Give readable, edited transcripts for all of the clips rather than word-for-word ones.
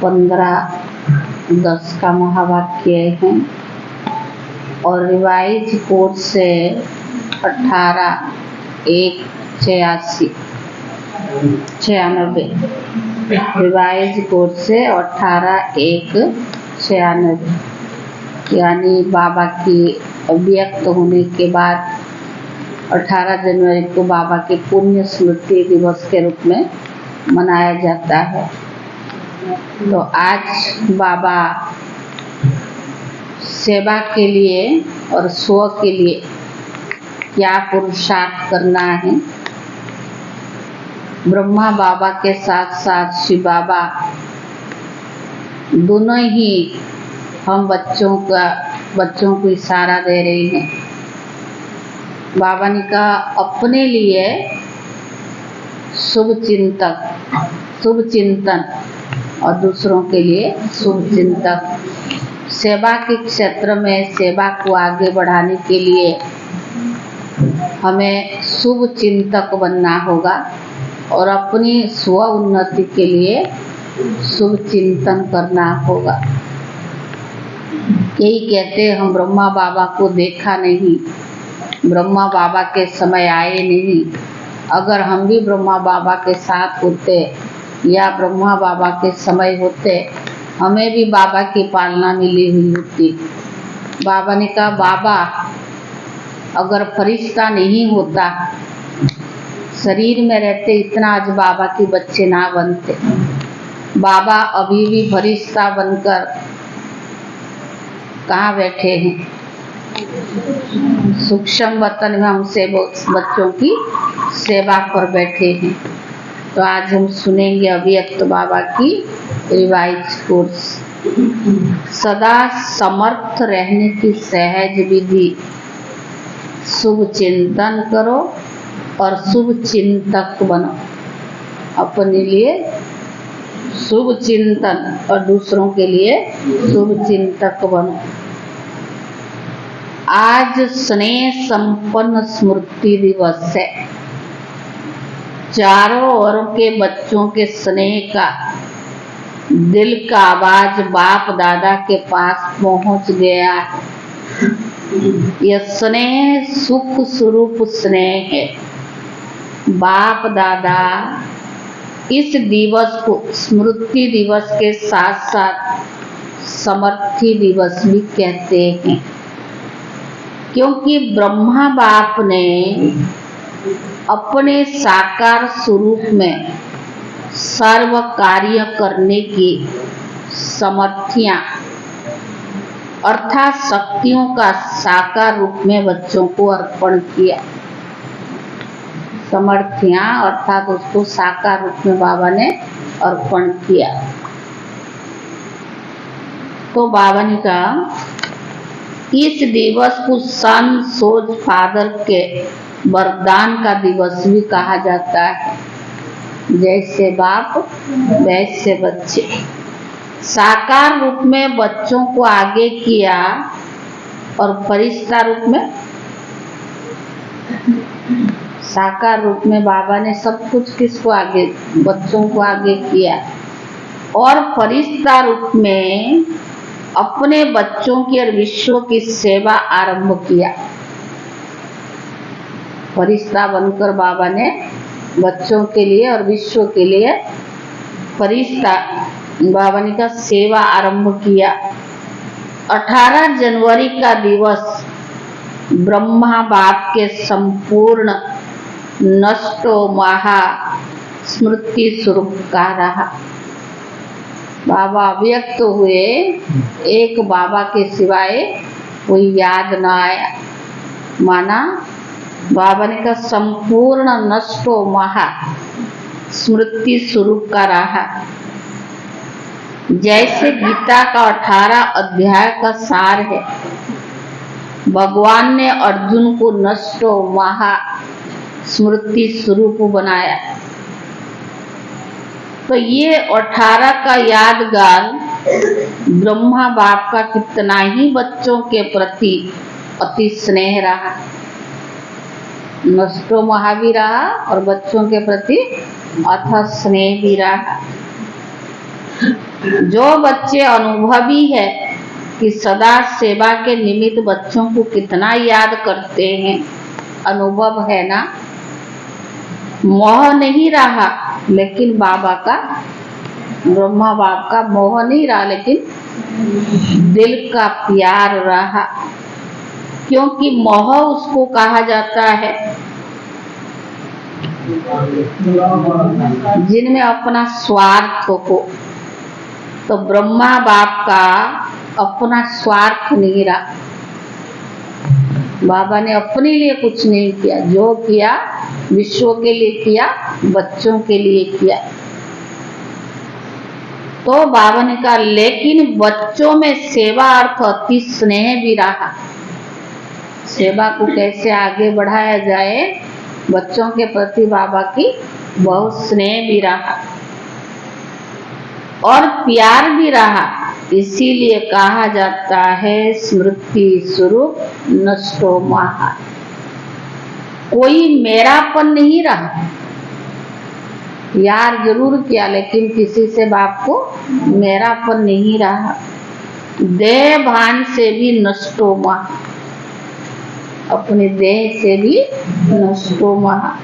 15:10 का महावाक्य है और रिवाइज कोड से 18/1/96 रिवाइज कोड से 18/1/96 यानी बाबा की व्यक्त होने के बाद 18 जनवरी को बाबा के पुण्य स्मृति दिवस के रूप में मनाया जाता है। तो आज बाबा सेवा के लिए और स्व के लिए क्या पुरुषार्थ करना है, ब्रह्मा बाबा के साथ साथ शिव बाबा दोनों ही हम बच्चों को इशारा दे रही हैं। बाबा ने कहा अपने लिए शुभ चिंतन और दूसरों के लिए शुभ चिंतक। सेवा के क्षेत्र में सेवा को आगे बढ़ाने के लिए हमें शुभ चिंतक बनना होगा और अपनी स्व उन्नति के लिए शुभ चिंतन करना होगा। यही कहते हम ब्रह्मा बाबा को देखा नहीं, ब्रह्मा बाबा के समय आए नहीं। अगर हम भी ब्रह्मा बाबा के साथ होते या ब्रह्मा बाबा के समय होते, हमें भी बाबा की पालना मिली हुई होती। बाबा ने कहा बाबा अगर फरिश्ता नहीं होता, शरीर में रहते इतना आज बाबा के बच्चे ना बनते। बाबा अभी भी फरिश्ता बनकर कहाँ बैठे हैं, सूक्ष्म वतन में हमसे बच्चों की सेवा पर बैठे हैं। तो आज हम सुनेंगे अभिव्यक्त बाबा की रिवाइज कोर्स। सदा समर्थ रहने की सहज विधि, शुभ चिंतन करो और शुभ चिंतक बनो। अपने लिए शुभ चिंतन और दूसरों के लिए शुभ चिंतक बनो। आज स्नेह संपन्न स्मृति दिवस है। चारों ओर के बच्चों के स्नेह का दिल का आवाज बाप दादा के पास पहुंच गया है। यह स्नेह सुख स्वरूप स्नेह है। बाप दादा इस दिवस को स्मृति दिवस के साथ साथ समर्थी दिवस भी कहते हैं, क्योंकि ब्रह्मा बाप ने अपने साकार स्वरूप में सर्व कार्य करने की समर्थियां अर्थात शक्तियों का साकार रूप में बच्चों को अर्पण किया। समर्थियां अर्थात उसको साकार रूप में बाबा ने अर्पण किया। तो बाबा ने कहा इस दिवस को सन सोज फादर के वरदान का दिवस भी कहा जाता है। जैसे बाप वैसे बच्चे। साकार रूप में बच्चों को आगे किया और फरिश्ता रूप में, साकार रूप में बाबा ने सब कुछ किसको आगे, बच्चों को आगे किया और फरिश्ता रूप में अपने बच्चों की और विश्व की सेवा आरंभ किया। फरिश्ता बनकर बाबा ने बच्चों के लिए और विश्व के लिए फरिश्ता बाबा ने का सेवा आरंभ किया। 18 जनवरी का दिवस ब्रह्मा बाप के संपूर्ण नष्टो महा स्मृति स्वरूप का रहा। बाबा व्यक्त हुए, एक बाबा के सिवाय कोई याद न आया। माना बाबा ने का संपूर्ण नष्टो महा स्मृति स्वरूप का रहा। जैसे गीता का 18 अध्याय का सार है, भगवान ने अर्जुन को नष्टो महा स्मृति स्वरूप बनाया। तो ये 18 का यादगार ब्रह्मा बाप का कितना ही बच्चों के प्रति अति स्नेह रहा, नष्टो महा भी रहा और बच्चों के प्रति अथाह स्नेह भी रहा। जो बच्चे अनुभवी है कि सदा सेवा के निमित्त बच्चों को कितना याद करते हैं, अनुभव है ना, मोह नहीं रहा, लेकिन बाबा का, ब्रह्मा बाप का मोह नहीं रहा, लेकिन दिल का प्यार रहा। क्योंकि मोह उसको कहा जाता है जिनमें अपना स्वार्थ हो। तो ब्रह्मा बाप का अपना स्वार्थ नहीं रहा, बाबा ने अपने लिए कुछ नहीं किया, जो किया विश्व के लिए किया, बच्चों के लिए किया। तो बाबा ने कहा लेकिन बच्चों में सेवा अर्थ अति स्नेह भी रहा। सेवा को कैसे आगे बढ़ाया जाए, बच्चों के प्रति बाबा की बहुत स्नेह भी रहा और प्यार भी रहा। इसीलिए कहा जाता है स्मृति स्वरूप नष्टो महा। कोई मेरापन नहीं रहा, यार जरूर किया, लेकिन किसी से बाप को मेरापन नहीं रहा। देह भान से भी नष्टो महा, अपने देह से भी नष्टो महा।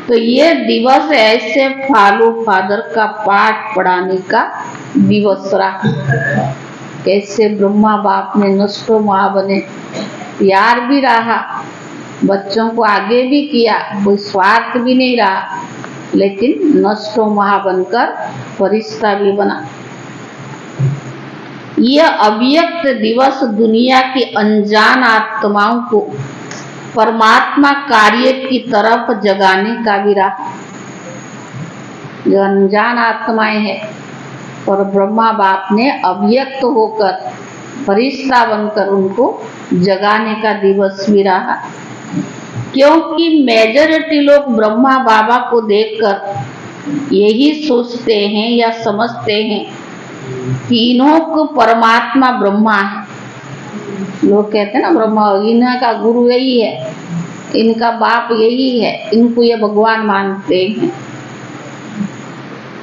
तो ये दिवस ऐसे फालू फादर का पाठ पढ़ाने का दिवस रहा। कैसे ब्रह्मा बाप ने नष्टो महा बने, प्यार भी रहा, बच्चों को आगे भी किया, कोई स्वार्थ भी नहीं रहा, लेकिन नष्टो महा बनकर फरिश्ता भी बना। यह अव्यक्त दिवस दुनिया की अनजान आत्माओं को परमात्मा कार्य की तरफ जगाने का भी रहा। जो अनजान आत्माएं हैं और ब्रह्मा बाप ने अव्यक्त होकर फरिश्ता बनकर उनको जगाने का दिवस भी रहा। क्योंकि मेजॉरिटी लोग ब्रह्मा बाबा को देखकर यही सोचते हैं या समझते हैं कि इन्हों को परमात्मा ब्रह्मा है। लोग कहते हैं ना ब्रह्मा, इन्हीं का गुरु यही है, इनका बाप यही है, इनको ये भगवान मानते हैं।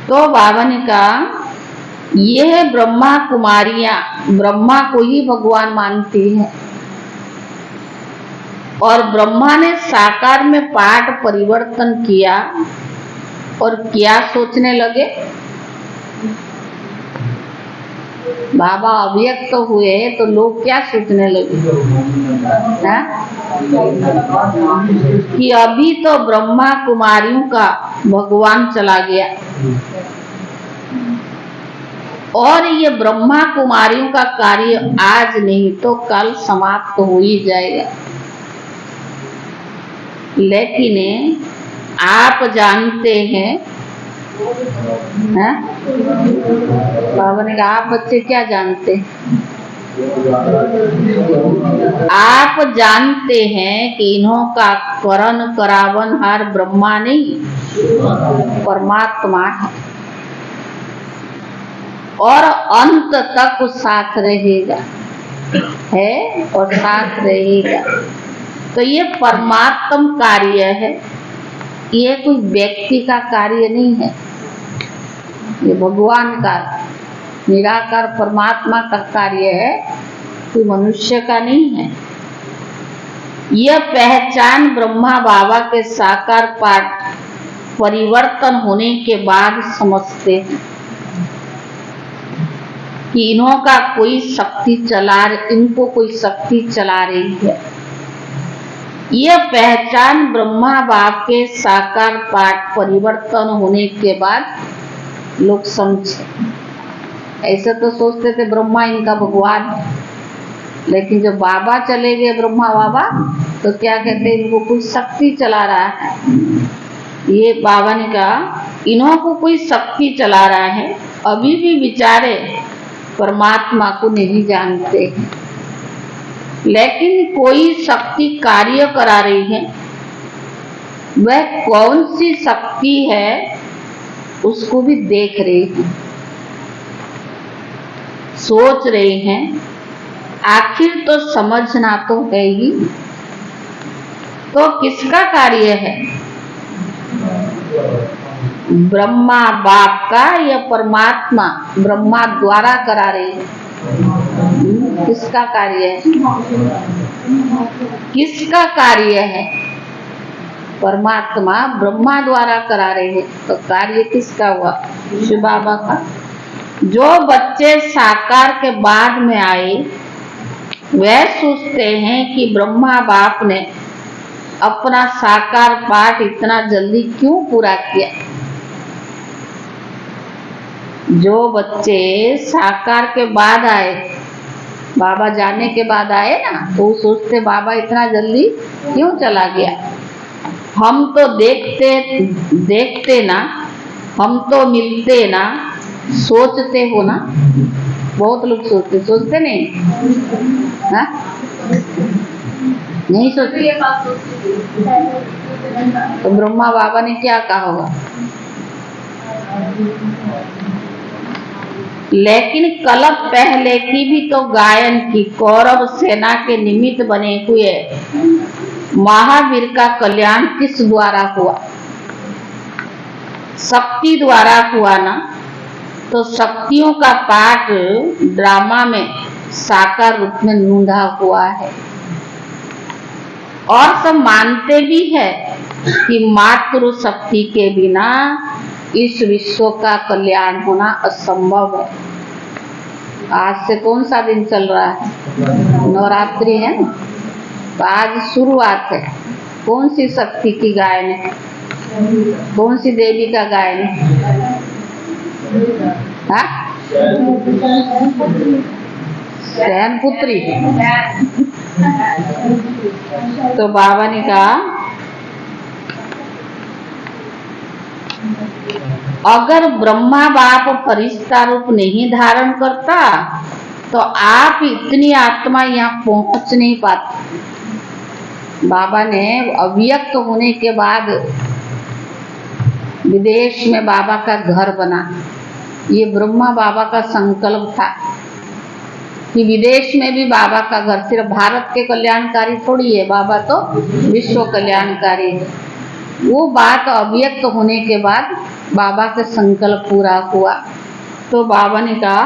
तो बाबा ने कहा यह ब्रह्मा कुमारियां ब्रह्मा को ही भगवान मानती हैं और ब्रह्मा ने साकार में पाठ परिवर्तन किया और क्या सोचने लगे, बाबा अव्यक्त हुए तो लोग क्या सोचने लगे कि अभी तो ब्रह्मा कुमारियों का भगवान चला गया और ये ब्रह्मा कुमारियों का कार्य आज नहीं तो कल समाप्त हो ही जाएगा। लेकिन आप जानते हैं, बाबा ने कहा आप बच्चे क्या जानते हैं? आप जानते हैं कि इन्हों का करण करावन हार ब्रह्मा नहीं परमात्मा है और अंत तक साथ रहेगा है और साथ रहेगा। तो ये परमात्म कार्य है, ये कोई व्यक्ति का कार्य नहीं है, ये भगवान का निराकार परमात्मा का कार्य है, कोई मनुष्य का नहीं है। यह पहचान ब्रह्मा बाबा के साकार पाठ परिवर्तन होने के बाद समझते हैं कि इन्हों का कोई शक्ति इनको कोई शक्ति चला रही है। यह पहचान ब्रह्मा बाप के साकार पाठ परिवर्तन होने के बाद लोग समझे। ऐसे तो सोचते थे ब्रह्मा इनका भगवान है, लेकिन जब बाबा चले गए ब्रह्मा बाबा तो क्या कहते इनको कोई शक्ति चला रहा है। ये बाबा ने कहा इन्हों को कोई शक्ति चला रहा है, अभी भी बेचारे परमात्मा को नहीं जानते हैं, लेकिन कोई शक्ति कार्य करा रही है। वह कौन सी शक्ति है उसको भी देख रहे हैं, सोच रहे हैं, आखिर तो समझना तो है ही। तो किसका कार्य है? ब्रह्मा बाप का या परमात्मा ब्रह्मा द्वारा करा रहे हैं? किसका कार्य है? किसका कार्य है? परमात्मा ब्रह्मा द्वारा करा रहे हैं, तो कार्य किसका हुआ? शिव बाबा का। जो बच्चे साकार के बाद में आए वह सोचते हैं कि ब्रह्मा बाप ने अपना साकार पाठ इतना जल्दी क्यों पूरा किया। जो बच्चे साकार के बाद आए, बाबा जाने के बाद आए ना, तो वो सोचते बाबा इतना जल्दी क्यों चला गया। हम तो देखते ना, हम तो मिलते ना, सोचते हो ना। बहुत लोग सोचते नहीं, हाँ? नहीं सोचते। तो ब्रह्मा बाबा ने क्या कहा होगा? लेकिन कल्प पहले की भी तो गायन की कौरव सेना के निमित्त बने हुए महावीर का कल्याण किस द्वारा हुआ? शक्ति द्वारा हुआ ना। तो शक्तियों का पाठ ड्रामा में साकार रूप में नूंढा हुआ है। और सब मानते भी है कि मातृ शक्ति के बिना इस विश्व का कल्याण होना असंभव है। आज से कौन सा दिन चल रहा है? नवरात्रि है ना, तो आज शुरुआत है। कौन सी शक्ति की गायन है? कौन सी देवी का गायन है? हाँ? शैन पुत्री। तो बाबा ने कहा अगर ब्रह्मा बाप फरिश्ता रूप नहीं धारण करता तो आप इतनी आत्मा यहाँ पहुंच नहीं पाते। बाबा ने अव्यक्त होने के बाद विदेश में बाबा का घर बना। ये ब्रह्मा बाबा का संकल्प था कि विदेश में भी बाबा का घर, सिर्फ भारत के कल्याणकारी थोड़ी है, बाबा तो विश्व कल्याणकारी है। वो बात अव्यक्त होने के बाद बाबा का संकल्प पूरा हुआ। तो बाबा ने कहा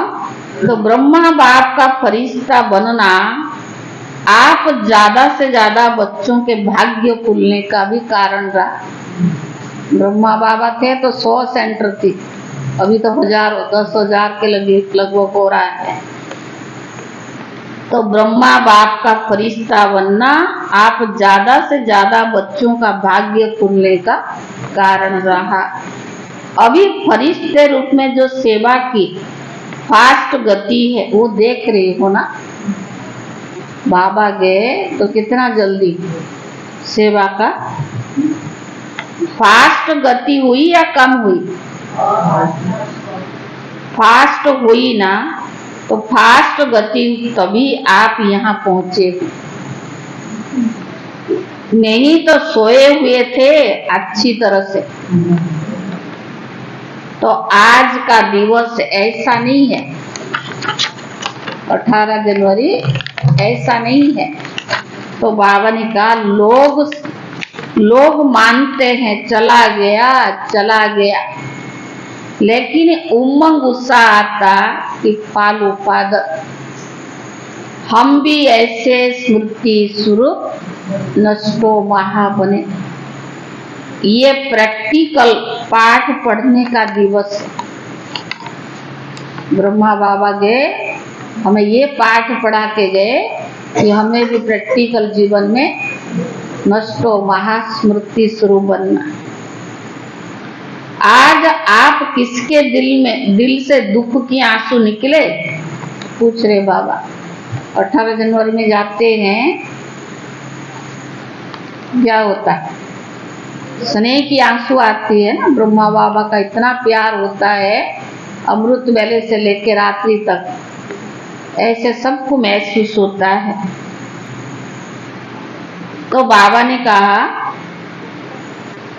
तो ब्रह्मा बाप का फरिश्ता बनना आप ज्यादा से ज्यादा बच्चों के भाग्य खुलने का भी कारण रहा। ब्रह्मा बाबा थे तो 100 सेंटर थी, अभी तो 10,000 के लगभग हो रहा है। तो ब्रह्मा बाप का फरिश्ता बनना आप ज्यादा से ज्यादा बच्चों का भाग्य खुलने का कारण रहा। अभी फरिश्ते रूप में जो सेवा की फास्ट गति है वो देख रही हो ना। बाबा गए तो कितना जल्दी सेवा का फास्ट गति हुई या कम हुई? फास्ट हुई ना। तो फास्ट गति तभी आप यहाँ पहुंचे, नहीं तो सोए हुए थे अच्छी तरह से। तो आज का दिवस ऐसा नहीं है, 18 जनवरी ऐसा नहीं है। तो बाबा ने कहा लोग मानते हैं चला गया, लेकिन उमंग उत्साह आता कि पालू पादर हम भी ऐसे स्मृति स्वरूप नष्टो महा बने। ये प्रैक्टिकल पाठ पढ़ने का दिवस है। ब्रह्मा बाबा गए, हमें ये पाठ पढ़ा के गए कि हमें भी प्रैक्टिकल जीवन में नष्टो महास्मृति स्वरूप बनना। आज आप किसके दिल से दुख की आंसू निकले? पूछ रहे बाबा। 18 जनवरी में जाते हैं, क्या होता है? स्नेह की आंसू आती है ना। ब्रह्मा बाबा का इतना प्यार होता है, अमृत वेले से लेकर रात्रि तक, ऐसे सबको महसूस होता है। तो बाबा ने कहा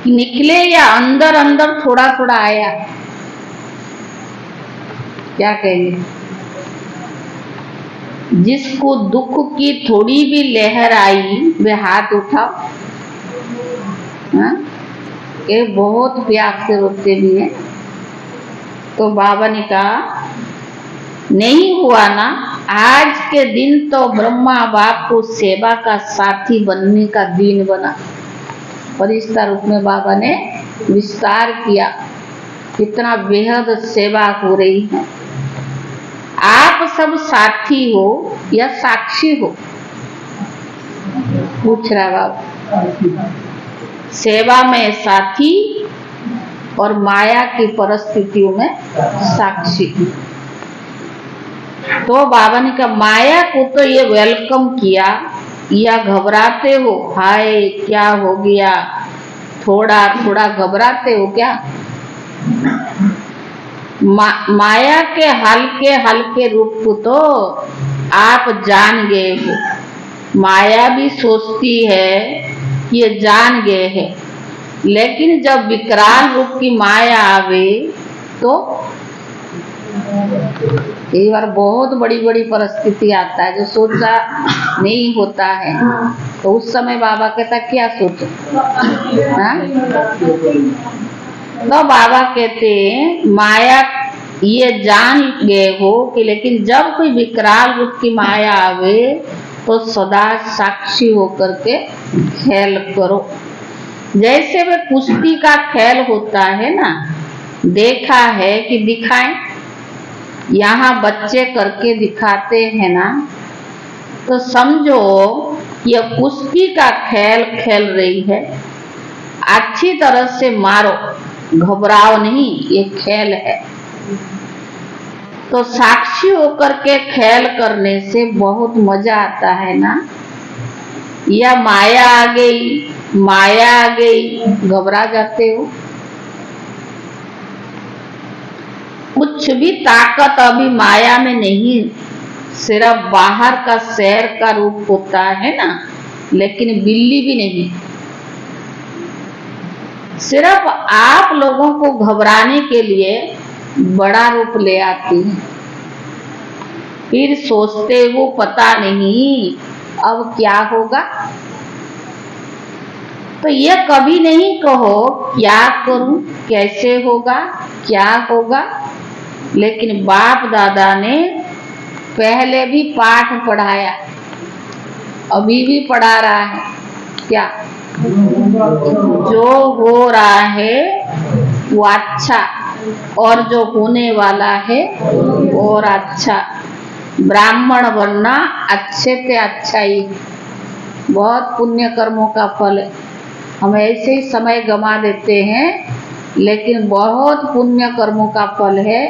कि निकले या अंदर अंदर थोड़ा थोड़ा आया? क्या कहेंगे? जिसको दुख की थोड़ी भी लहर आई वे हाथ उठाओ। हाँ? करके बहुत प्यार से रोते भी हैं। तो बाबा ने कहा नहीं हुआ ना, आज के दिन तो ब्रह्मा बाप को सेवा का साथी बनने का दिन बना। फरिश्ता रूप में बाबा ने विस्तार किया, कितना बेहद सेवा हो रही है। आप सब साथी हो या साक्षी हो, पूछ रहा बाबा। सेवा में साथी और माया की परिस्थितियों में साक्षी। तो बाबा ने कहा माया को तो ये वेलकम किया या घबराते हो, हाय क्या हो गया, थोड़ा थोड़ा घबराते हो क्या? माया के हल्के हल्के रूप को तो आप जान गए हो। माया भी सोचती है कि ये जान गए है, लेकिन जब विकराल रूप की माया आवे तो कई बार बहुत बड़ी बड़ी परिस्थिति आता है जो सोचा नहीं होता है। तो उस समय बाबा कहता क्या सोचो, हाँ? तो बाबा कहते माया ये जान गए हो कि लेकिन जब कोई विकराल रूप की माया आवे तो सदा साक्षी होकर के खेल करो। जैसे वे कुश्ती का खेल होता है ना, देखा है कि दिखाएं, यहाँ बच्चे करके दिखाते हैं ना, तो समझो यह कुश्ती का खेल खेल रही है। अच्छी तरह से मारो, घबराओ नहीं, ये खेल है। तो साक्षी होकर के खेल करने से बहुत मजा आता है ना। या माया आ गई, घबरा जाते हो। कुछ भी ताकत अभी माया में नहीं, सिर्फ बाहर का शेर का रूप होता है ना, लेकिन बिल्ली भी नहीं। सिर्फ आप लोगों को घबराने के लिए बड़ा रूप ले आती है। फिर सोचते वो पता नहीं अब क्या होगा। तो ये कभी नहीं कहो क्या करूं, कैसे होगा, क्या होगा। लेकिन बाप दादा ने पहले भी पाठ पढ़ाया, अभी भी पढ़ा रहा है। क्या जो हो रहा है वो अच्छा, और जो होने वाला है और अच्छा। ब्राह्मण बनना अच्छे से अच्छा ही, बहुत पुण्य कर्मों का फल है। हम ऐसे ही समय गंवा देते हैं, लेकिन बहुत पुण्य कर्मों का फल है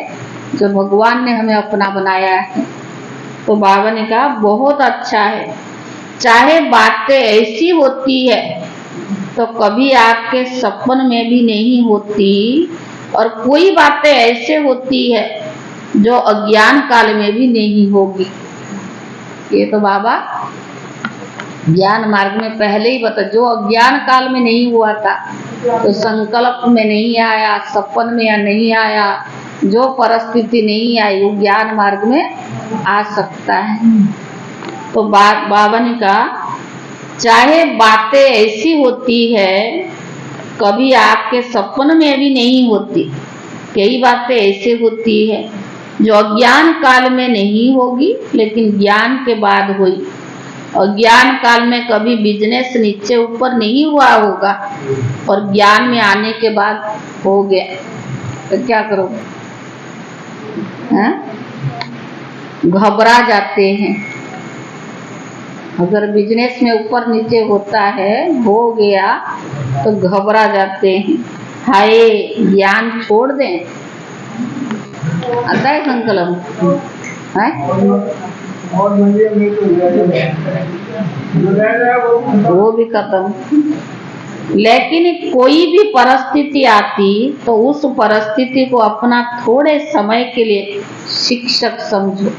जो भगवान ने हमें अपना बनाया है। तो बाबा ने कहा बहुत अच्छा है। चाहे बातें ऐसी होती है तो कभी आपके सपन में भी नहीं होती, और कोई बातें ऐसे होती है जो अज्ञान काल में भी नहीं होगी। ये तो बाबा ज्ञान मार्ग में पहले ही बता, जो अज्ञान काल में नहीं हुआ था, तो संकल्प में नहीं आया, सपन में नहीं आया, जो परिस्थिति नहीं आई वो ज्ञान मार्ग में आ सकता है। तो बाबा ने कहा चाहे बातें ऐसी होती है कभी आपके सपन में भी नहीं होती। कई बातें ऐसे होती है जो अज्ञान काल में नहीं होगी, लेकिन ज्ञान के बाद हुई। और ज्ञान काल में कभी बिजनेस नीचे ऊपर नहीं हुआ होगा, और ज्ञान में आने के बाद हो गया। तो क्या करोगे? घबरा जाते हैं। अगर बिजनेस में ऊपर नीचे होता है, हो गया, तो घबरा जाते हैं, हाय ज्ञान छोड़ दें। आता है संकल्प है, वो भी खत्म। लेकिन कोई भी परिस्थिति आती तो उस परिस्थिति को अपना थोड़े समय के लिए शिक्षक समझो।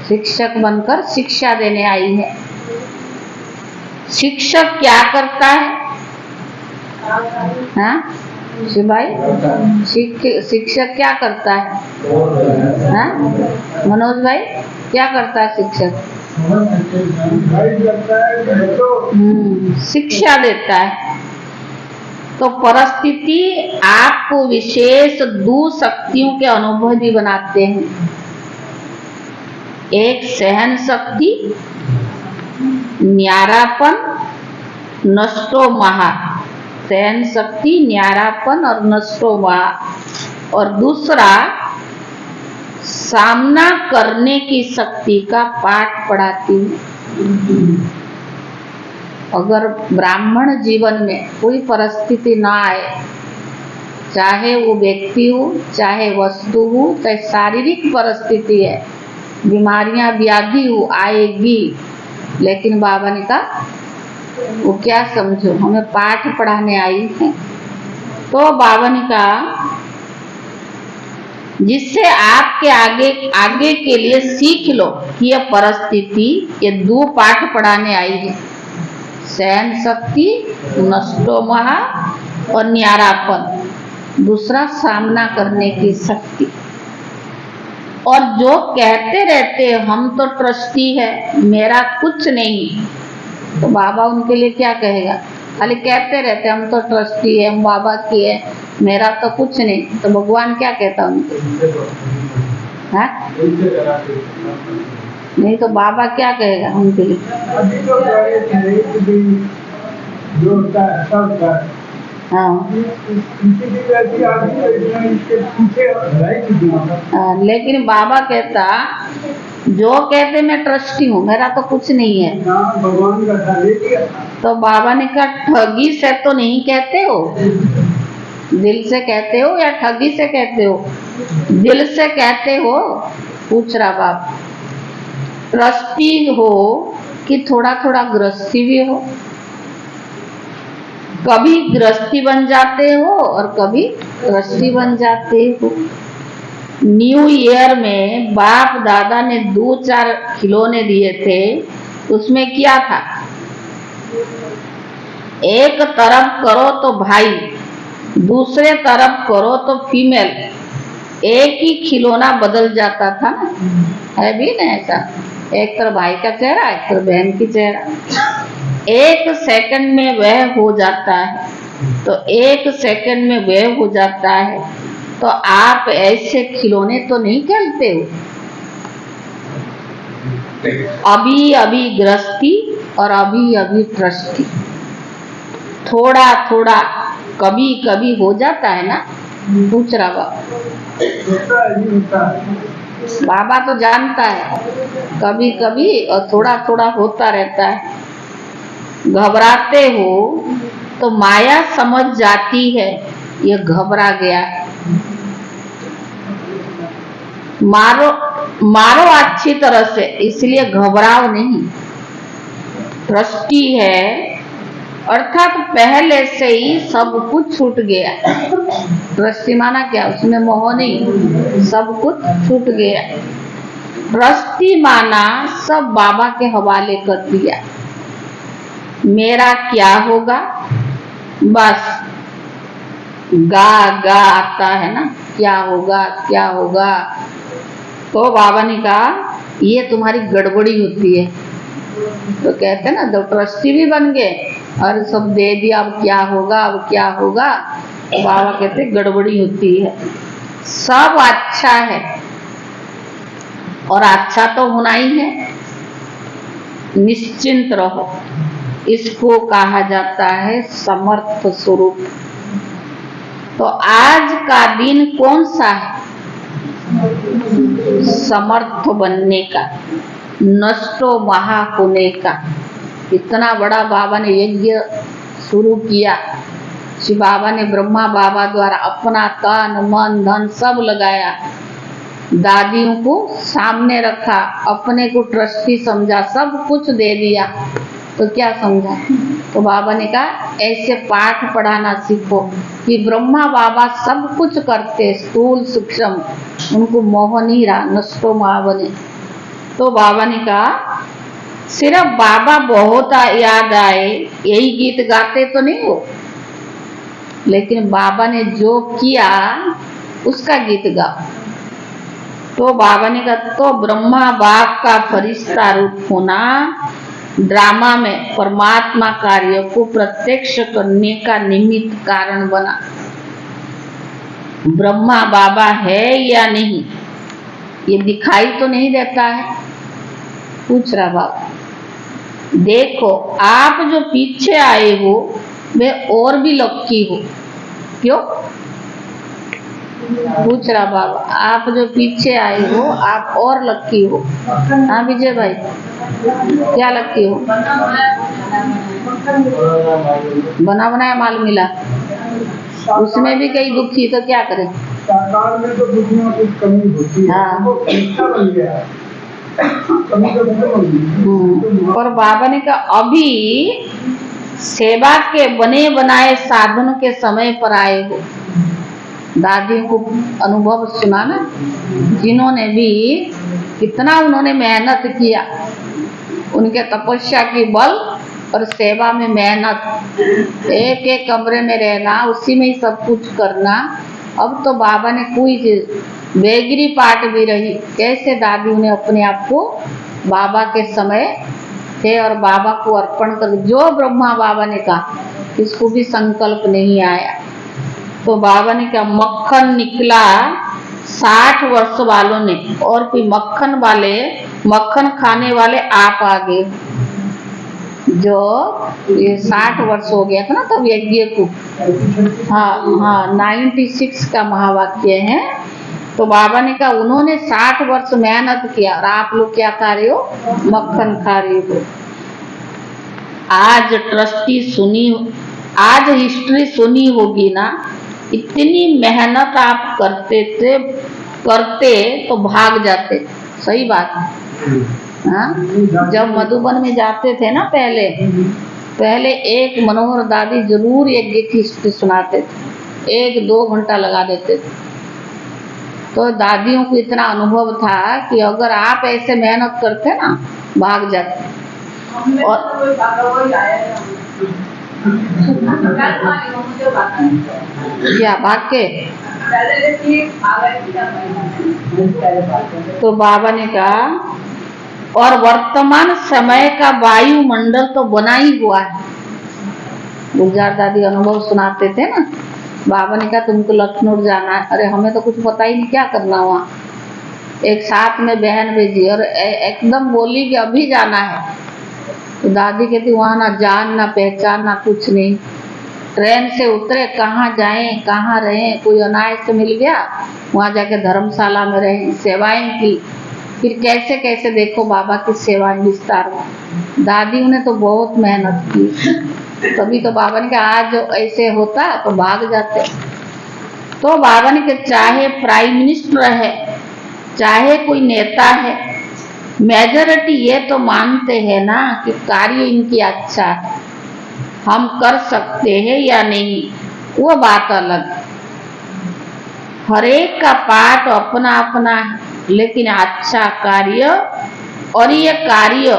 शिक्षक बनकर शिक्षा देने आई है। शिक्षक क्या करता है? हाँ शिवाई, शिक्षक क्या करता है? हाँ मनोज भाई, क्या करता है शिक्षक? शिक्षा देता है। तो परिस्थिति आपको विशेष दुशक्तियों के अनुभवी बनाते हैं। एक सहन शक्ति, न्यारापन, नष्टो महा। सहन शक्ति, न्यारापन और नष्टो महा। और दूसरा सामना करने की शक्ति का पाठ पढ़ाती हूँ। अगर ब्राह्मण जीवन में कोई परिस्थिति ना आए, चाहे वो व्यक्ति हो, चाहे वस्तु हो, चाहे शारीरिक परिस्थिति है, बीमारियां व्याधि हो, आएगी, लेकिन बाबा ने कहा वो क्या समझो, हमें पाठ पढ़ाने आई है। तो बाबा ने कहा जिससे आपके आगे के लिए सीख लो कि यह परिस्थिति, ये दो पाठ पढ़ाने आई है, सहन शक्ति, नष्टो महा और न्यारापन। दूसरा सामना करने की शक्ति। और जो कहते रहते हम तो ट्रस्टी है, मेरा कुछ नहीं, तो बाबा उनके लिए क्या कहेगा? खाली कहते रहते हम तो ट्रस्टी है, हम बाबा की है, मेरा तो कुछ नहीं, तो भगवान क्या कहता उनके? हाँ? नहीं तो बाबा क्या कहेगा उनके लिए? हाँ, लेकिन बाबा कहता जो कहते मैं ट्रस्टी हूँ, मेरा तो कुछ नहीं है। भगवान का तो बाबा ने कहा ठगी से तो नहीं कहते हो, दिल से कहते हो या ठगी से कहते हो? दिल से कहते हो? पूछ रहा बाप। ट्रस्टी हो कि थोड़ा थोड़ा गृहस्थी भी हो? कभी गृहस्थी बन जाते हो और कभी ट्रस्टी बन जाते हो। न्यू ईयर में बाप दादा ने 2-4 खिलौने दिए थे, उसमें क्या था? एक तरफ करो तो भाई, दूसरे तरफ करो तो फीमेल, एक ही खिलौना बदल जाता था ना, है भी ना ऐसा? एक तरफ भाई का चेहरा, एक तरफ बहन की चेहरा। एक सेकंड में वह हो जाता है, तो एक सेकंड में वह हो जाता है। तो आप ऐसे खिलौने तो नहीं खेलते हो। अभी अभी गृहस्थी और अभी अभी ट्रस्टी, थोड़ा थोड़ा कभी कभी हो जाता है ना। पूछ रहा बाबा तो जानता है, कभी कभी और थोड़ा थोड़ा होता रहता है। घबराते हो तो माया समझ जाती है ये घबरा गया। मारो अच्छी तरह से, इसलिए घबराओ नहीं। ट्रस्टी है अर्थात पहले से ही सब कुछ छूट गया। ट्रस्टी माना क्या? उसमें मोह नहीं, सब कुछ छूट गया। ट्रस्टी माना सब बाबा के हवाले कर दिया। मेरा क्या होगा? बस गा गा आता है ना, क्या होगा क्या होगा। तो बाबा ने कहा ये तुम्हारी गड़बड़ी होती है। तो कहते ना दो ट्रस्टी भी बन गए और सब दे दिया, अब क्या होगा अब क्या होगा। तो बाबा कहते गड़बड़ी होती है। सब अच्छा है और अच्छा तो होना ही है, निश्चिंत रहो। इसको कहा जाता है समर्थ स्वरूप। तो आज का दिन कौन सा है? समर्थ बनने का, नष्टो महा होने का। इतना बड़ा बाबा ने यज्ञ शुरू किया। शिव बाबा ने ब्रह्मा बाबा द्वारा अपना तन मन धन सब लगाया, दादियों को सामने रखा, अपने को ट्रस्टी समझा, सब कुछ दे दिया। तो क्या समझा? तो बाबा ने कहा ऐसे पाठ पढ़ाना सीखो कि ब्रह्मा बाबा सब कुछ करते, स्थूल सूक्ष्म, उनको मोह नहीं रहा, नष्टो महा बने। तो बाबा ने कहा सिर्फ बाबा बहुत याद आए यही गीत गाते तो नहीं हो, लेकिन बाबा ने जो किया उसका गीत गाओ। तो बाबा ने कहा तो ब्रह्मा बाप का फरिश्ता रूप होना ड्रामा में परमात्मा कार्य को प्रत्यक्ष करने का निमित्त कारण बना। ब्रह्मा बाबा है या नहीं ये दिखाई तो नहीं देता है, पूछ रहा बाबा। देखो आप जो पीछे आए हो वे और भी लक्की हो। क्यों? पूछ रहा बाबा, आप जो पीछे आए हो आप और लक्की हो। हाँ विजय भाई, क्या लक्की हो? बना बनाया माल मिला, उसमें भी कई दुखी, तो क्या करें? साकार में तो दुनिया कुछ कमी होती है। हाँ। वो अच्छा बन गया है। कमी तो नहीं होगी। और बाबा ने कहा अभी सेवा के बने बनाए साधनों के समय पर आए हो। दादी को अनुभव सुना ना, जिन्होंने भी कितना उन्होंने मेहनत किया, उनके तपस्या की बल और सेवा में मेहनत, एक एक कमरे में रहना, उसी में ही सब कुछ करना। अब तो बाबा ने कोई बेगरी पाट भी रही, कैसे दादी ने अपने आप को बाबा के समय थे और बाबा को अर्पण कर, जो ब्रह्मा बाबा ने कहा इसको भी संकल्प नहीं आया। तो बाबा ने कहा मक्खन निकला 60 वर्ष वालों ने, और कोई मक्खन वाले, मक्खन खाने वाले आप आ गए। जो ये 60 वर्ष हो गया था ना तब यज्ञ को, हाँ 96 का महावाक्य है। तो बाबा ने कहा उन्होंने 60 वर्ष मेहनत किया और आप लोग क्या खा रहे हो? मक्खन खा रहे हो। आज ट्रस्टी सुनी, आज हिस्ट्री सुनी होगी ना, इतनी मेहनत आप करते तो भाग जाते। सही बात है। हाँ, जब मधुबन में जाते थे ना पहले एक मनोहर दादी जरूर यज्ञ की हिस्ट्री सुनाते थे, 1-2 घंटा लगा देते थे। तो दादियों को इतना अनुभव था कि अगर आप ऐसे मेहनत करते ना भाग जाते। और क्या भाग के? तो बाबा ने कहा और वर्तमान समय का वायुमंडल तो बना ही हुआ है। गुलजार दादी अनुभव सुनाते थे ना, बाबा ने कहा तुमको लखनऊ जाना है। अरे हमें तो कुछ पता ही नहीं क्या करना वहाँ। एक साथ में बहन भेजी और एकदम बोली कि अभी जाना है। तो दादी कहती वहाँ ना जान ना पहचान ना कुछ नहीं। ट्रेन से उतरे, कहाँ जाएं कहाँ रहें, कोई अनायास मिल गया, वहाँ जाके धर्मशाला में रहे, सेवाएं की। फिर कैसे कैसे देखो बाबा की सेवाएं विस्तार में। दादी ने तो बहुत मेहनत की, तभी तो बाबा ने कहा आज ऐसे होता तो भाग जाते। तो बाबा ने कहा चाहे प्राइम मिनिस्टर है, चाहे कोई नेता है, मेजॉरिटी ये तो मानते हैं ना कि कार्य इनकी अच्छा है, हम कर सकते हैं या नहीं, वो बात अलग। हर एक का पाठ अपना अपना है, लेकिन अच्छा कार्य और ये कार्य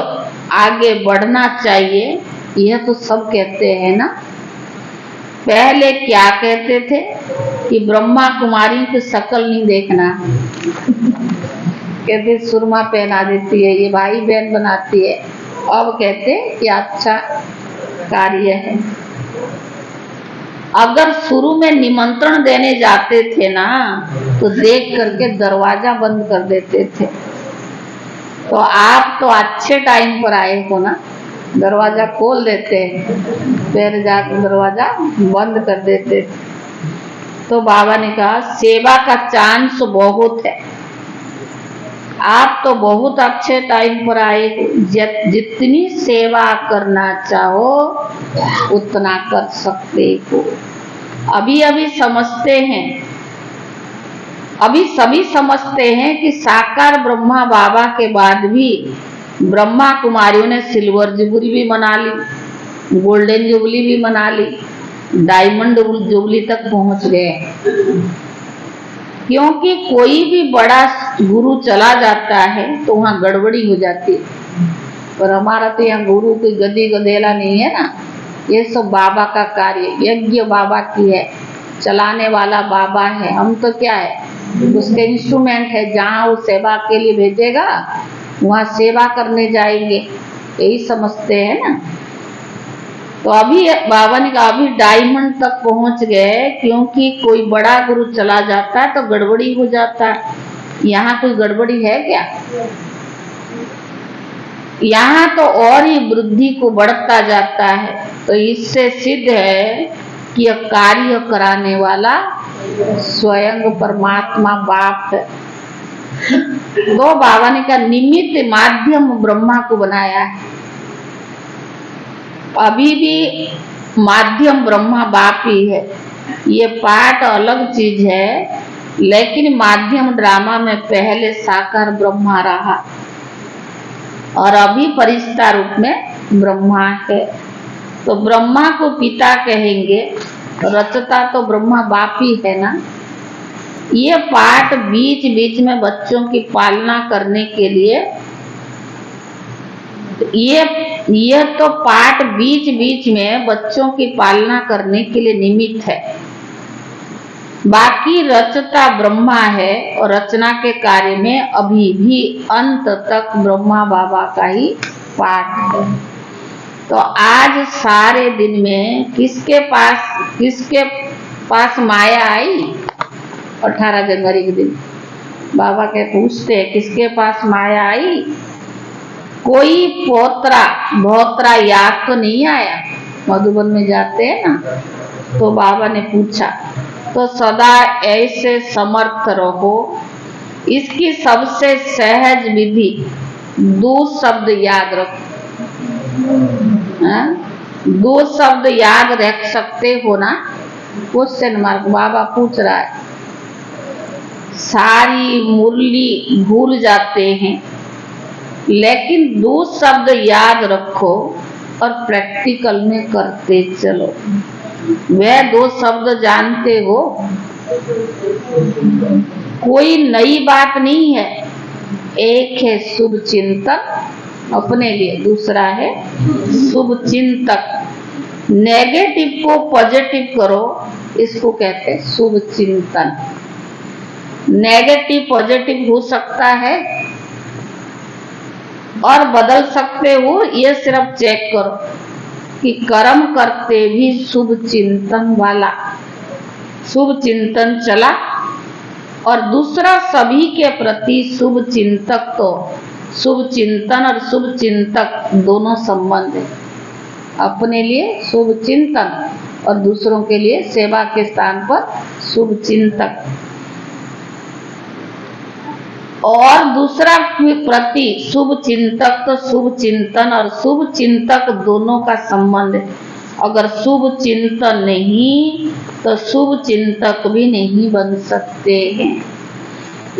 आगे बढ़ना चाहिए, यह तो सब कहते हैं ना। पहले क्या कहते थे कि ब्रह्मा कुमारी की शक्ल नहीं देखना, कहते सुरमा पहना देती है, ये भाई बहन बनाती है। अब कहते कि अच्छा कार्य है। अगर शुरू में निमंत्रण देने जाते थे ना तो देख करके दरवाजा बंद कर देते थे। तो आप तो अच्छे टाइम पर आए हो ना, दरवाजा खोल देते, फिर जाकर दरवाजा बंद कर देते। तो बाबा ने कहा सेवा का चांस बहुत है, आप तो बहुत अच्छे टाइम पर आए, जितनी सेवा करना चाहो उतना कर सकते हो। अभी सभी समझते हैं कि साकार ब्रह्मा बाबा के बाद भी ब्रह्मा कुमारियों ने सिल्वर जुबली भी मना ली, गोल्डन जुबली भी मना ली, डायमंड जुबली तक पहुंच गए। क्योंकि कोई भी बड़ा गुरु चला जाता है तो वहाँ गड़बड़ी हो जाती है। पर हमारा तो यहाँ गुरु की गद्दी गदेला नहीं है ना, ये सब बाबा का कार्य, यज्ञ बाबा की है, चलाने वाला बाबा है, हम तो क्या है उसके इंस्ट्रूमेंट है। जहाँ वो सेवा के लिए भेजेगा वहाँ सेवा करने जाएंगे। यही समझते हैं ना। तो अभी बाबा ने कहा अभी डायमंड तक पहुंच गए, क्योंकि कोई बड़ा गुरु चला जाता है तो गड़बड़ी हो जाता है। यहाँ कोई गड़बड़ी है क्या? यहाँ तो और ही वृद्धि को बढ़ता जाता है। तो इससे सिद्ध है कि यह कार्य कराने वाला स्वयं परमात्मा बाप है। तो बाबा ने कहा निमित्त माध्यम ब्रह्मा को बनाया है। अभी भी माध्यम ब्रह्मा बाप ही है। ये पाठ अलग चीज है, लेकिन माध्यम ड्रामा में पहले साकार ब्रह्मा रहा और अभी परिष्ठा रूप में ब्रह्मा है। तो ब्रह्मा को पिता कहेंगे, रचता तो ब्रह्मा बाप ही है ना। ये पाठ बीच बीच में बच्चों की पालना करने के लिए, ये तो पाठ बीच बीच में बच्चों की पालना करने के लिए निमित्त है। बाकी रचता ब्रह्मा है और रचना के कार्य में अभी भी अंत तक ब्रह्मा बाबा का ही पाठ है। तो आज सारे दिन में किसके पास माया आई? 18 जनवरी के दिन बाबा के पूछते हैं किसके पास माया आई? कोई भोत्रा याद तो नहीं आया? मधुबन में जाते हैं ना, तो बाबा ने पूछा। तो सदा ऐसे समर्थ रहो। इसकी सबसे सहज विधि 2 शब्द याद रखो। 2 शब्द याद रख सकते हो ना? क्वेश्चन मार्क बाबा पूछ रहा है। सारी मुरली भूल जाते हैं, लेकिन 2 शब्द याद रखो और प्रैक्टिकल में करते चलो। वह 2 शब्द जानते हो? कोई नई बात नहीं है। एक है शुभ चिंतन अपने लिए, दूसरा है शुभ चिंतक। नेगेटिव को पॉजिटिव करो, इसको कहते हैं शुभ चिंतन। नेगेटिव पॉजिटिव हो सकता है और बदल सकते हो, ये सिर्फ चेक करो कि कर्म करते भी शुभ चिंतन वाला शुभ चिंतन चला। और दूसरा सभी के प्रति शुभ चिंतक, तो शुभ चिंतन और शुभ चिंतक दोनों संबंध है। अपने लिए शुभ चिंतन और दूसरों के लिए सेवा के स्थान पर शुभ चिंतक। और दूसरा प्रति शुभ चिंतक, तो शुभ चिंतन और शुभ चिंतक दोनों का संबंध है। अगर शुभ चिंतन नहीं तो शुभ चिंतक भी नहीं बन सकते हैं।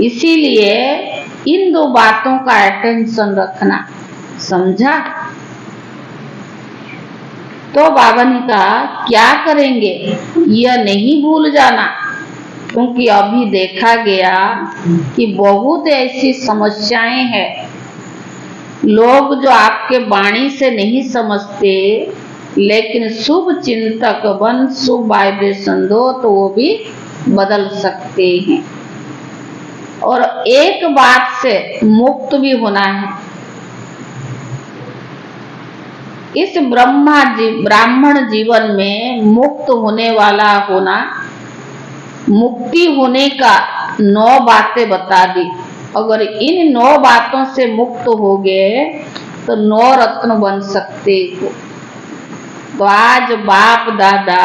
इसीलिए इन 2 बातों का अटेंशन रखना, समझा? तो बाबा ने कहा क्या करेंगे? यह नहीं भूल जाना, क्योंकि अभी देखा गया कि बहुत ऐसी समस्याएं हैं। लोग जो आपके वाणी से नहीं समझते, लेकिन शुभ चिंतक बन शुभ वाइब्रेशन दो तो वो भी बदल सकते हैं। और एक बात से मुक्त भी होना है। इस ब्राह्मण जीवन में मुक्त होने वाला होना, मुक्ति होने का 9 बातें बता दी। अगर इन 9 बातों से मुक्त हो गए तो 9 रत्न बन सकते हो। तो आज बाप दादा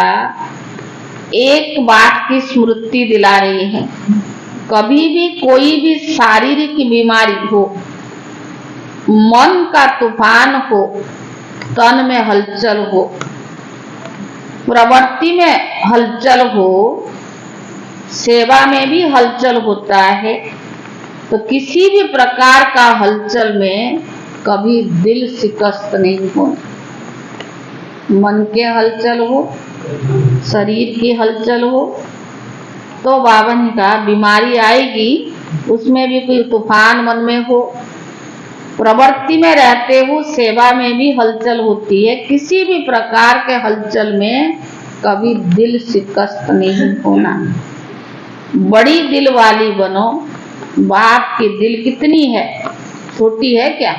एक बात की स्मृति दिला रही है। कभी भी कोई भी शारीरिक बीमारी हो, मन का तूफान हो, तन में हलचल हो, प्रवृत्ति में हलचल हो, सेवा में भी हलचल होता है, तो किसी भी प्रकार का हलचल में कभी दिल शिकस्त नहीं हो। मन के हलचल हो, शरीर की हलचल हो, तो बाबा ने कहा बीमारी आएगी, उसमें भी कोई तूफान मन में हो, प्रवृत्ति में रहते हो, सेवा में भी हलचल होती है। किसी भी प्रकार के हलचल में कभी दिल शिकस्त नहीं होना। बड़ी दिल वाली बनो। बाप की दिल कितनी है? छोटी है क्या?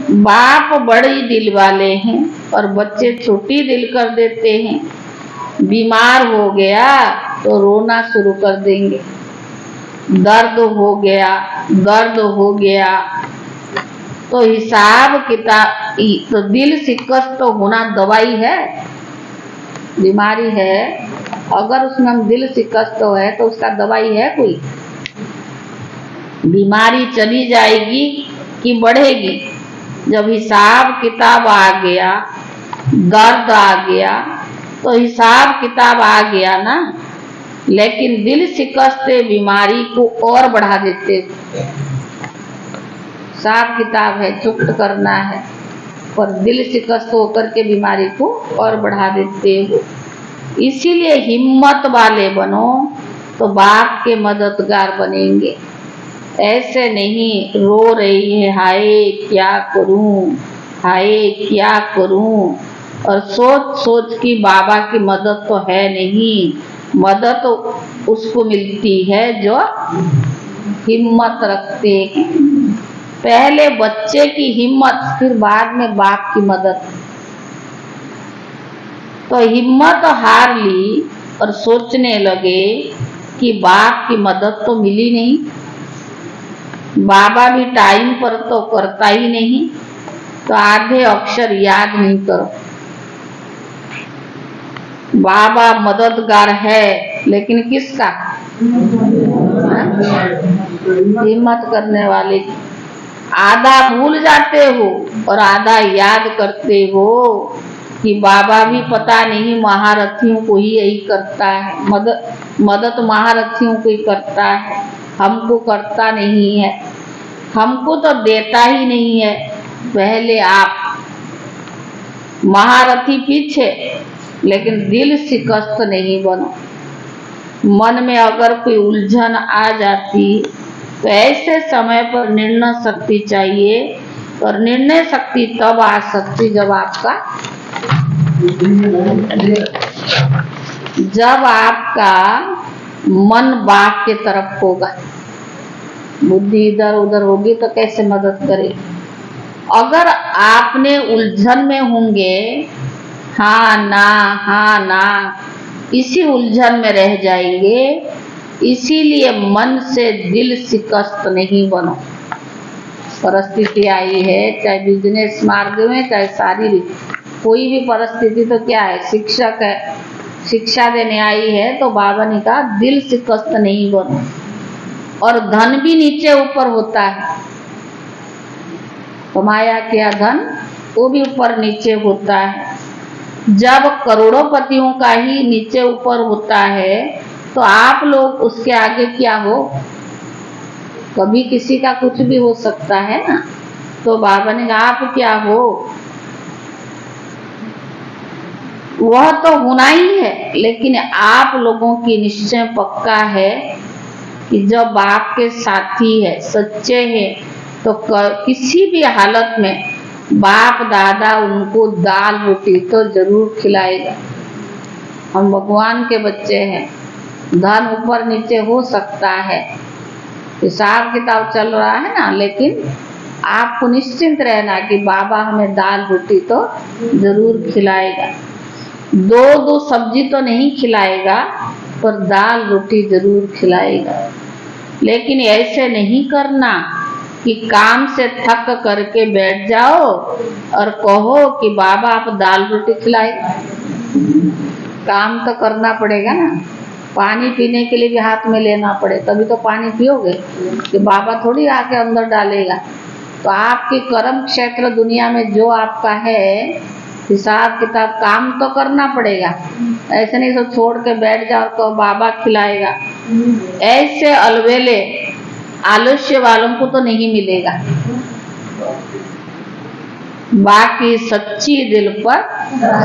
बाप बड़ी दिल वाले हैं और बच्चे छोटी दिल कर देते हैं। बीमार हो गया तो रोना शुरू कर देंगे, दर्द हो गया तो हिसाब किताब, तो दिल शिकस्त तो होना दवाई है, बीमारी है। अगर उसमें हम दिल शिकस्त है तो उसका दवाई है कोई? बीमारी चली जाएगी कि बढ़ेगी? जब हिसाब किताब आ गया, दर्द आ गया तो हिसाब किताब आ गया ना। लेकिन दिल शिकस्त बीमारी को और बढ़ा देते। हिसाब किताब है, चुप्त करना है, पर दिल शिकस्त होकर के बीमारी को और बढ़ा देते हो। इसीलिए हिम्मत वाले बनो तो बाप के मददगार बनेंगे। ऐसे नहीं रो रही है, हाय क्या करूं, हाय क्या करूं, और सोच सोच कि बाबा की मदद तो है नहीं। मदद तो उसको मिलती है जो हिम्मत रखते हैं। पहले बच्चे की हिम्मत, फिर बाद में बाप की मदद। तो हिम्मत हार ली और सोचने लगे कि बाप की मदद तो मिली नहीं, बाबा भी टाइम पर तो करता ही नहीं, तो आधे अक्षर याद नहीं करो। बाबा मददगार है लेकिन किसका? हिम्मत करने वाले। आधा भूल जाते हो और आधा याद करते हो कि बाबा भी पता नहीं महारथियों को ही यही करता है, मदद महारथियों को ही करता है, हमको करता नहीं है, हमको तो देता ही नहीं है। पहले आप महारथी पीछे, लेकिन दिल शिकस्त नहीं बनो। मन में अगर कोई उलझन आ जाती तो ऐसे समय पर निर्णय शक्ति चाहिए, और निर्णय शक्ति तब आ सकती जब आपका मन बाप के तरफ होगा। बुद्धि इधर उधर होगी तो कैसे मदद करे? अगर आपने उलझन में होंगे, हाँ ना, इसी उलझन में रह जाएंगे। इसीलिए मन से दिल शिकस्त नहीं बनो। परिस्थिति आई है, चाहे बिजनेस मार्ग में, चाहे शारीरिक, कोई भी परिस्थिति, तो क्या है? शिक्षक है, शिक्षा देने आई है, तो बाबा ने कहा दिल शिकस्त नहीं बनो। और धन भी नीचे ऊपर होता है, कमाया क्या धन वो भी ऊपर नीचे होता है। जब करोड़ोंपतियों का ही नीचे ऊपर होता है तो आप लोग उसके आगे क्या हो? कभी किसी का कुछ भी हो सकता है ना। तो बाबा ने कहा आप क्या हो? वह तो होना ही है, लेकिन आप लोगों की निश्चय पक्का है कि जब बाप के साथी है, सच्चे हैं, तो किसी भी हालत में बाप दादा उनको दाल रोटी तो जरूर खिलाएगा। हम भगवान के बच्चे हैं, धन ऊपर नीचे हो सकता है, हिसाब किताब चल रहा है ना, लेकिन आपको निश्चिंत रहना कि बाबा हमें दाल रोटी तो जरूर खिलाएगा। दो सब्जी तो नहीं खिलाएगा, पर दाल रोटी जरूर खिलाएगा। लेकिन ऐसे नहीं करना कि काम से थक करके बैठ जाओ और कहो कि बाबा आप दाल रोटी खिलाएगा। काम तो करना पड़ेगा ना। पानी पीने के लिए भी हाथ में लेना पड़े तभी तो पानी पियोगे, कि बाबा थोड़ी आके अंदर डालेगा। तो आपके कर्म क्षेत्र दुनिया में जो आपका है, हिसाब किताब काम तो करना पड़ेगा। ऐसे नहीं तो छोड़ के बैठ जाओ तो बाबा खिलाएगा। ऐसे अलवेले आलस्य वालों को तो नहीं मिलेगा। बाकी सच्ची दिल पर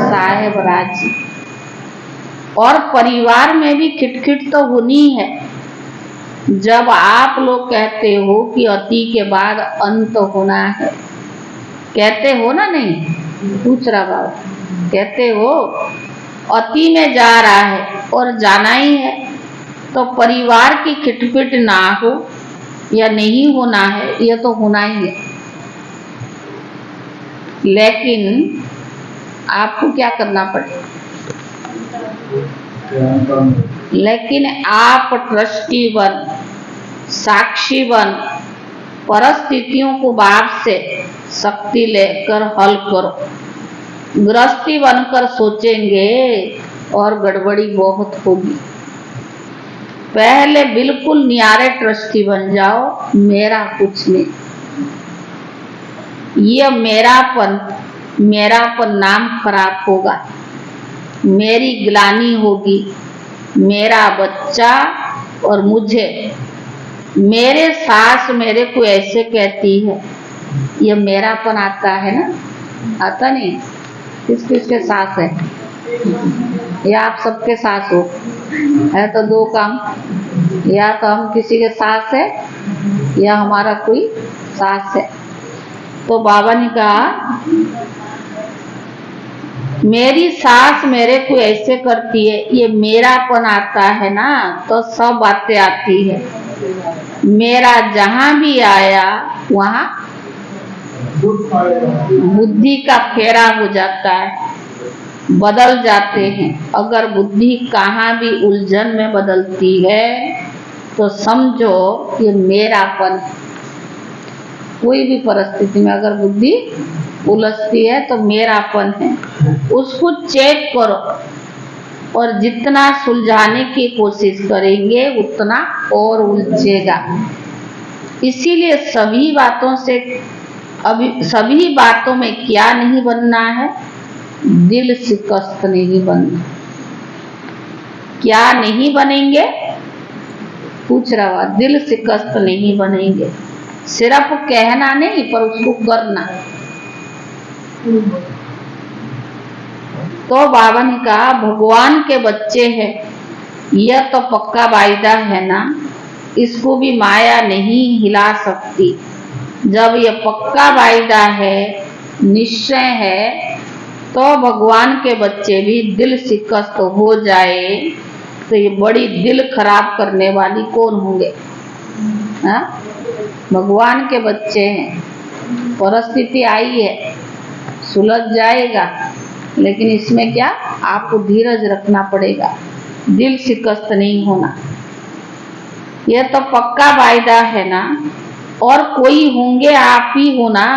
साहेब राजी। और परिवार में भी खिटखिट तो होनी है। जब आप लोग कहते हो कि अति के बाद अंत होना है, कहते हो ना? नहीं पूछ रहा बाबा, कहते हो अति में जा रहा है और जाना ही है, तो परिवार की खिटपिट ना हो या नहीं होना है, यह तो होना ही है। लेकिन आपको क्या करना पड़ेगा? लेकिन आप ट्रस्टी बन, साक्षी बन, परिस्थितियों को बाप से शक्ति लेकर हल करो। गृहस्थी बनकर सोचेंगे और गड़बड़ी बहुत होगी। पहले बिल्कुल न्यारे ट्रस्टी बन जाओ, मेरा कुछ नहीं। ये मेरापन नाम खराब होगा, मेरी ग्लानि होगी, मेरा बच्चा और मुझे, मेरे सास मेरे को ऐसे कहती है, ये मेरापन आता है ना? आता नहीं? किस किस के सास है? या आप सबके सास हो? है तो दो काम, या तो हम किसी के सास है या हमारा कोई सास है। तो बाबा ने कहा मेरी सास मेरे को ऐसे करती है, ये मेरापन आता है ना, तो सब बातें आती है। मेरा जहां भी आया वहां बुद्धि का फेरा हो जाता है, बदल जाते हैं। अगर बुद्धि कहाँ भी उलझन में बदलती है तो समझो ये मेरापन। कोई भी परिस्थिति में अगर बुद्धि उलझती है तो मेरापन है, उसको चेक करो और जितना सुलझाने की कोशिश करेंगे उतना और उलझेगा। इसीलिए सभी बातों में क्या नहीं बनना है? दिल शिकस्त नहीं बनना। क्या नहीं बनेंगे? पूछ रहा हुआ, दिल शिकस्त नहीं बनेंगे। सिर्फ कहना नहीं पर उसको करना। तो बाबा ने कहा भगवान के बच्चे हैं, यह तो पक्का वायदा है ना, इसको भी माया नहीं हिला सकती। जब ये पक्का वायदा है, निश्चय है, तो भगवान के बच्चे भी दिल शिकस्त हो जाए तो ये बड़ी दिल खराब करने वाली कौन होंगे? हाँ? भगवान के बच्चे हैं, परिस्थिति आई है, सुलझ जाएगा, लेकिन इसमें क्या आपको धीरज रखना पड़ेगा, दिल शिकस्त नहीं होना। यह तो पक्का वायदा है ना, और कोई होंगे आप ही हो ना,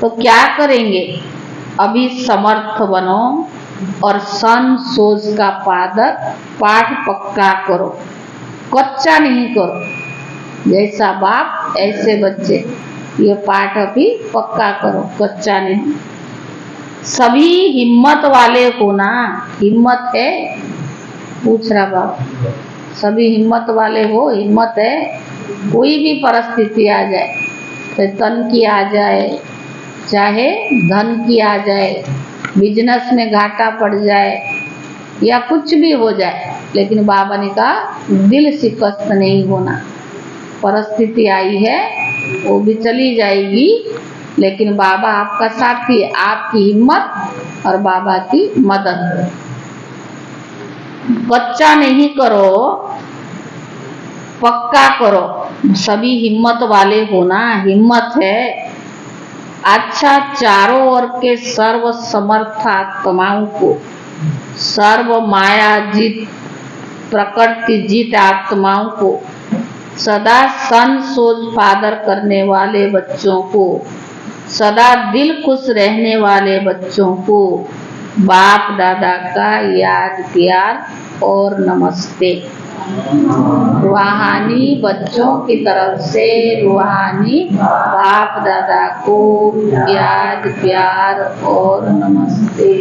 तो क्या करेंगे? अभी समर्थ बनो और सन सोच का पाठ पक्का करो, कच्चा नहीं करो। जैसा बाप ऐसे बच्चे, ये पाठ अभी पक्का करो, कच्चा नहीं। सभी हिम्मत वाले हो ना? हिम्मत है? पूछ रहा बाप, सभी हिम्मत वाले हो? हिम्मत है? कोई भी परिस्थिति आ जाए, चाहे तन की आ जाए, चाहे धन की आ जाए, बिजनेस में घाटा पड़ जाए या कुछ भी हो जाए, लेकिन बाबा ने कहा दिल शिकस्त नहीं होना। परिस्थिति आई है वो भी चली जाएगी, लेकिन बाबा आपका साथी है, आपकी हिम्मत और बाबा की मदद। कच्चा नहीं करो, पक्का करो। सभी हिम्मत वाले हो ना? हिम्मत है? अच्छा, चारों ओर के सर्व समर्थ आत्माओं को, सर्व माया जीत, प्रकृति जीत आत्माओं को, सदा सन सोच फादर करने वाले बच्चों को, सदा दिल खुश रहने वाले बच्चों को बाप दादा का याद प्यार और नमस्ते। रूहानी बच्चों की तरफ से रूहानी बाप दादा को याद प्यार और नमस्ते।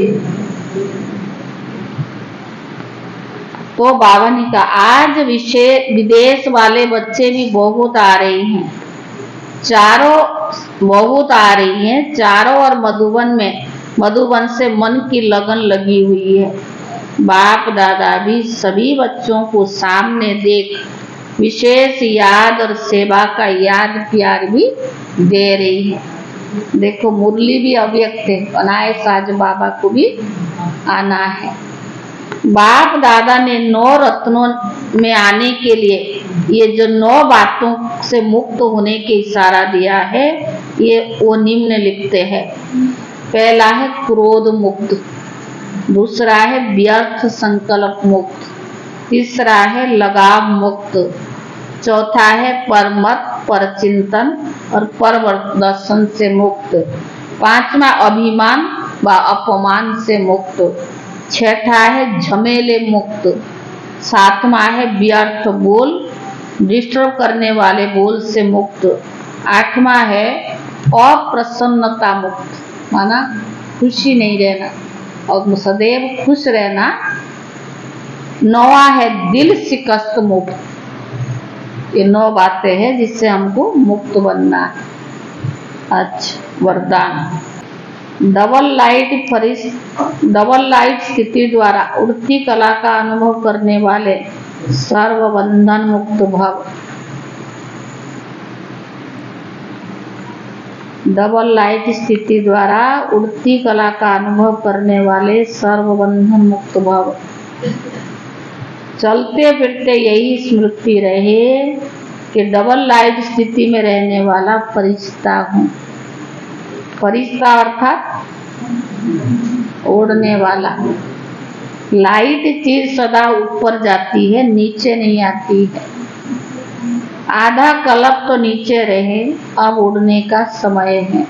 तो बाबा ने कहा आज विदेश वाले बच्चे भी बहुत आ रहे हैं, बहुत आ रही हैं चारों, और मधुबन से मन की लगन लगी हुई है। बाप दादा भी सभी बच्चों को सामने देख विशेष याद और सेवा का याद प्यार भी दे रही है। देखो मुरली भी अव्यक्त है, बनाए साज बाबा को भी आना है। बाप दादा ने 9 रत्नों में आने के लिए ये जो 9 बातों से मुक्त होने के इशारा दिया है, ये वो निम्न लिखते हैं। पहला है क्रोध मुक्त, दूसरा है व्यर्थ संकल्प मुक्त, तीसरा है लगाव मुक्त, चौथा है परमत परचिंतन और परदर्शन से मुक्त, पांचवा अभिमान व अपमान से मुक्त, छठा है झमेले मुक्त, सातवां है व्यर्थ बोल डिस्टर्ब करने वाले बोल से मुक्त, आठवां है अप्रसन्नता मुक्त, माना खुशी नहीं रहना और सदैव खुश रहना, नौवां है दिल शिकस्त मुक्त। ये 9 बातें हैं जिससे हमको मुक्त बनना है। अच्छा, वरदान। डबल लाइट स्थिति द्वारा उड़ती कला का अनुभव करने वाले सर्वबंधन मुक्त भव। डबल लाइट स्थिति द्वारा उड़ती कला का अनुभव करने वाले सर्वबंधन मुक्त भव। चलते फिरते यही स्मृति रहे कि डबल लाइट स्थिति में रहने वाला फरिश्ता हूँ। फरिश्ता अर्थात उड़ने वाला। लाइट चीज सदा ऊपर जाती है, नीचे नहीं आती है। आधा कल्प तो नीचे रहे, अब उड़ने का समय है।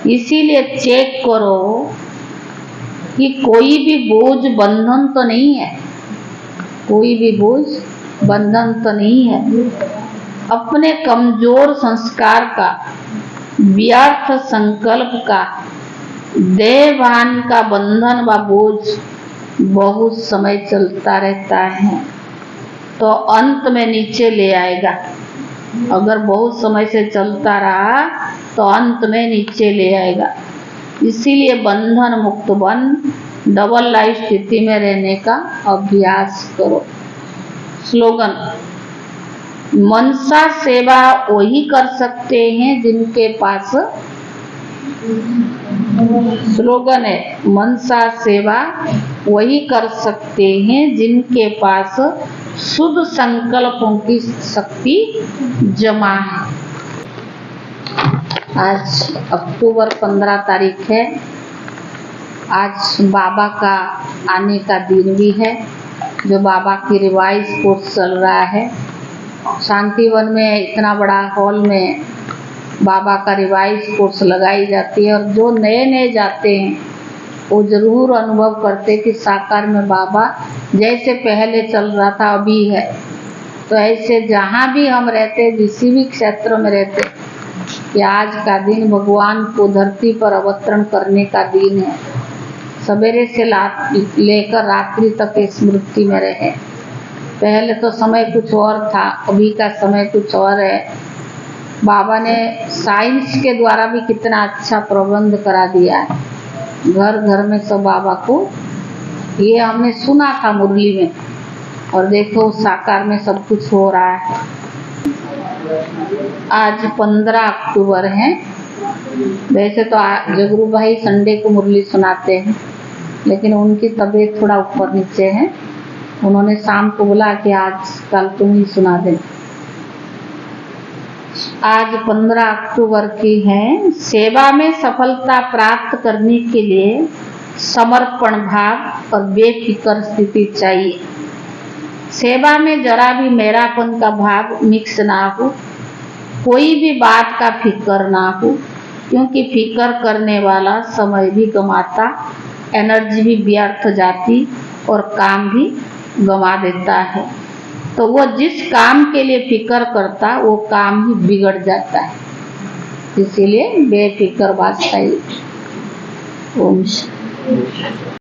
इसीलिए चेक करो कि कोई भी बोझ बंधन तो नहीं है, कोई भी बोझ बंधन तो नहीं है। अपने कमजोर संस्कार का, व्यर्थ संकल्प का, देहभान का बंधन व बोझ बहुत समय चलता रहता है तो अंत में नीचे ले आएगा। अगर बहुत समय से चलता रहा तो अंत में नीचे ले आएगा। इसीलिए बंधन मुक्त बन डबल लाइफ स्थिति में रहने का अभ्यास करो। स्लोगन। मनसा सेवा वही कर सकते हैं जिनके पास, स्लोगन है, मनसा सेवा वही कर सकते हैं जिनके पास शुद्ध संकल्पों की शक्ति जमा है। आज अक्टूबर 15 तारीख है। आज बाबा का आने का दिन भी है, जो बाबा की रिवाइज कोर्स चल रहा है। शांतिवन में इतना बड़ा हॉल में बाबा का रिवाइज कोर्स लगाई जाती है और जो नए नए जाते हैं वो ज़रूर अनुभव करते कि साकार में बाबा जैसे पहले चल रहा था अभी है। तो ऐसे जहाँ भी हम रहते, किसी भी क्षेत्र में रहते, कि आज का दिन भगवान को धरती पर अवतरण करने का दिन है। सवेरे से लेकर रात्रि तक स्मृति में रहे। पहले तो समय कुछ और था, अभी का समय कुछ और है। बाबा ने साइंस के द्वारा भी कितना अच्छा प्रबंध करा दिया है। घर घर में सब बाबा को, ये हमने सुना था मुरली में, और देखो साकार में सब कुछ हो रहा है। आज 15 अक्टूबर है। वैसे तो जगरू भाई संडे को मुरली सुनाते हैं, लेकिन उनकी तबीयत थोड़ा ऊपर नीचे है। उन्होंने शाम को बोला कि आज कल तुम ही सुना दे। आज 15 अक्टूबर की है। सेवा में सफलता प्राप्त करने के लिए समर्पण भाव और बेफिक्र स्थिति चाहिए। सेवा में जरा भी मेरापन का भाव मिक्स ना हो, कोई भी बात का फिक्र ना हो, क्योंकि फिक्र करने वाला समय भी गंवाता, एनर्जी भी व्यर्थ जाती और काम भी गंवा देता है। तो वो जिस काम के लिए फिक्र करता वो काम ही बिगड़ जाता है। इसीलिए बेफिक्र बात चाहिए। ओम शांति।